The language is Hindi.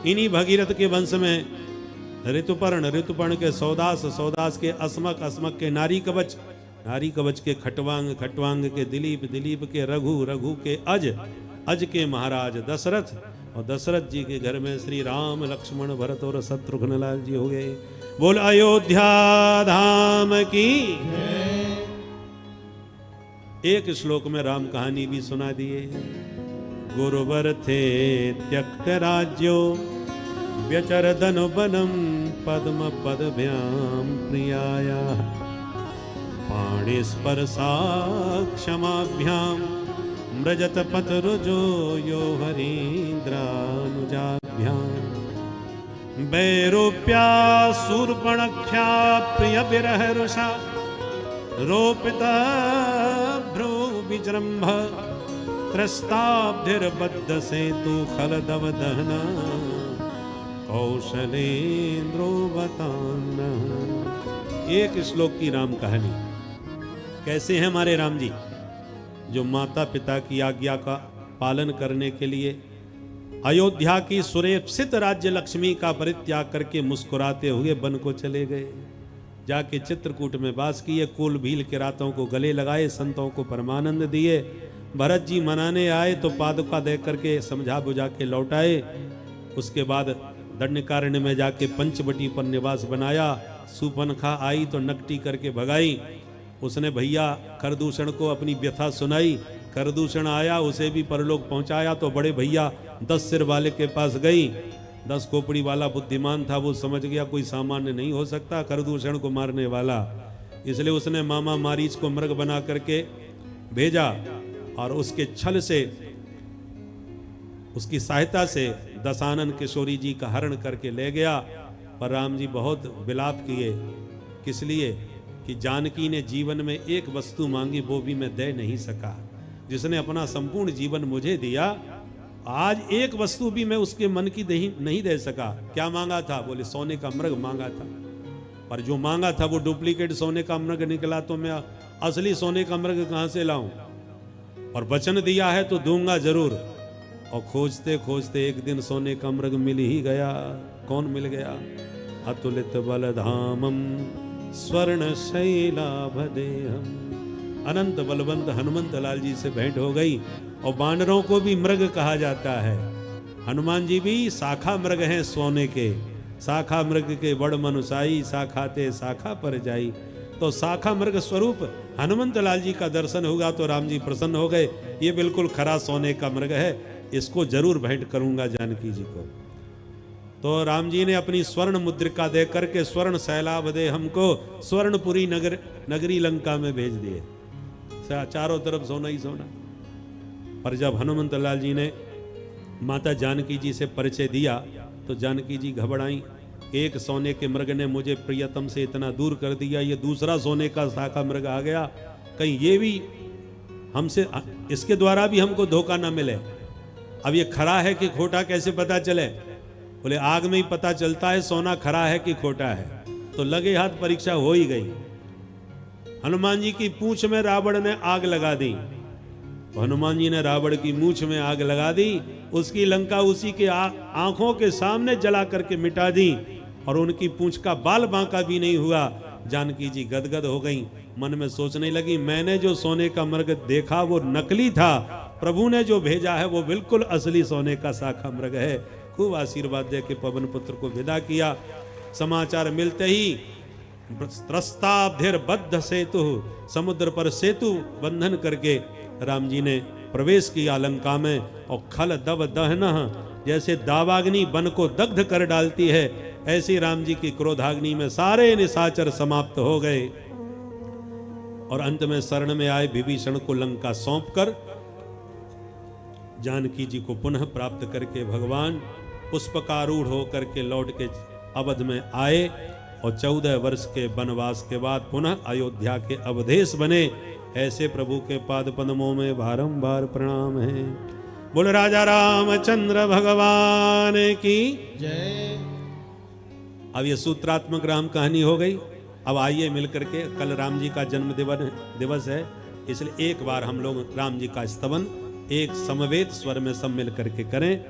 इन्हीं भगीरथ के वंश में ऋतुपर्ण, ऋतुपर्ण के सौदास, सौदास के अस्मक, अस्मक के नारी कवच, नारी कवच के खटवांग, खटवांग के दिलीप, दिलीप के रघु, रघु के अज, अज के महाराज दशरथ, और दशरथ जी के घर में श्री राम, लक्ष्मण, भरत और शत्रुघ्न लाल जी हो गए। बोल अयोध्या धाम की। एक श्लोक में राम कहानी भी सुना दिए। गुरुवर थे त्यक्त राज्यो व्यचरदन वनम पद्म पदभ्याम प्रियाया पाणि स्पर्शा क्षमाभ्याम मृजत पतरुजो यो हरीन्द्रानुजाभ्याम वैरूप्या शूर्पणख्या प्रिय विरह रुषा रोपिता भ्रू विजृंभ त्रस्ताब्धिर्बद्ध सेतु खलदव दहना कौशलेन्द्रो बताना। एक श्लोक की राम कहानी। कैसे हैं हमारे राम जी, जो माता पिता की आज्ञा का पालन करने के लिए अयोध्या की सुरेक्षित राज्य लक्ष्मी का परित्याग करके मुस्कुराते हुए वन को चले गए। जाके चित्रकूट में वास किए, कुल भील के रातों को गले लगाए, संतों को परमानंद दिए। भरत जी मनाने आए तो पादुका दे करके समझा बुझा के लौटाए। उसके बाद दंडकारण्य में जाके पंचवटी पर निवास बनाया। सुपनखा आई तो नकटी करके भगाई। उसने भैया खरदूषण को अपनी व्यथा सुनाई। खरदूषण आया, उसे भी परलोक पहुंचाया। तो बड़े भैया 10 सिर वाले के पास गई। 10 खोपड़ी वाला बुद्धिमान था, वो समझ गया कोई सामान्य नहीं हो सकता खरदूषण को मारने वाला, इसलिए उसने मामा मारीच को मृग बना करके भेजा और उसके छल से, उसकी सहायता से दशानन किशोरी जी का हरण करके ले गया। पर राम जी बहुत विलाप किए। किस लिए? कि जानकी ने जीवन में एक वस्तु मांगी, वो भी मैं दे नहीं सका। जिसने अपना संपूर्ण जीवन मुझे दिया, आज एक वस्तु भी मैं उसके मन की नहीं दे सका। क्या मांगा था? बोले सोने का मृग मांगा था। पर जो मांगा था वो डुप्लीकेट सोने का मृग निकला, तो मैं असली सोने का मृग कहां से लाऊं? और वचन दिया है तो दूंगा जरूर। और खोजते खोजते एक दिन सोने का मृग मिल ही गया। कौन मिल गया? अतुलित बलधामम स्वर्ण शैलाभदेहम। अनंत बलवंत हनुमंत लाल जी से भेंट हो गई। और बानरों को भी मृग कहा जाता है। हनुमान जी भी शाखा मृग हैं सोने के। शाखा मृग के बड़ मनुसाई, शाखाते शाखा पर जाई। तो शाखा मृग स्वरूप हनुमंत लाल जी का दर्शन होगा तो राम जी प्रसन्न हो गए। ये बिल्कुल खरा सोने का मृग है, इसको जरूर भेंट करूंगा जानकी जी को। तो राम जी ने अपनी स्वर्ण मुद्रिका दे करके स्वर्ण शैलाभ दे हमको स्वर्णपुरी नगरी लंका में भेज दिए। चारों तरफ सोना ही सोना। पर जब हनुमंत लाल जी ने माता जानकी जी से परिचय दिया तो जानकी जी घबराई। एक सोने के मृग ने मुझे प्रियतम से इतना दूर कर दिया, ये दूसरा सोने का शाखा मृग आ गया, कहीं ये भी हमसे, इसके द्वारा भी हमको धोखा ना मिले। अब ये खरा है कि खोटा कैसे पता चले? बोले आग में ही पता चलता है सोना खरा है कि खोटा है। तो लगे हाथ परीक्षा हो ही गई। हनुमान जी की पूंछ में रावण ने आग लगा दी। हनुमान जी ने रावण की मूंछ में आग लगा दी, उसकी लंका उसी के आंखों के सामने जला करके मिटा दी। और उनकी पूंछ का बाल बांका भी नहीं हुआ। जानकी जी गदगद हो गई, मन में सोचने लगी मैंने जो सोने का मृग देखा वो नकली था, प्रभु ने जो भेजा है वो बिल्कुल असली सोने का शाखा मृग है। खूब आशीर्वाद दे के पवन पुत्र को विदा किया। समाचार मिलते ही त्रस्ताब्धिर्बद्ध सेतु, समुद्र पर सेतु बंधन करके राम जी ने प्रवेश किया लंका में। और खल दव दहना, जैसे दावाग्नि वन को दग्ध कर डालती है, ऐसी राम जी की क्रोधाग्नि में सारे निशाचर समाप्त हो गए। और अंत में शरण में आए विभीषण को लंका सौंपकर जानकी जी को पुनः प्राप्त करके भगवान पुष्पकारूढ़ होकर के लौट के अवध में आए। और 14 वर्ष के वनवास के बाद पुनः अयोध्या के अवधेश बने। ऐसे प्रभु के पाद पद्मों में बारंबार प्रणाम है। बोल राजा रामचंद्र भगवान की जय। अब ये सूत्रात्मक राम कहानी हो गई। अब आइए मिलकर के, कल राम जी का जन्म दिवस है, इसलिए एक बार हम लोग राम जी का स्तवन एक समवेत स्वर में सब मिल करके करें।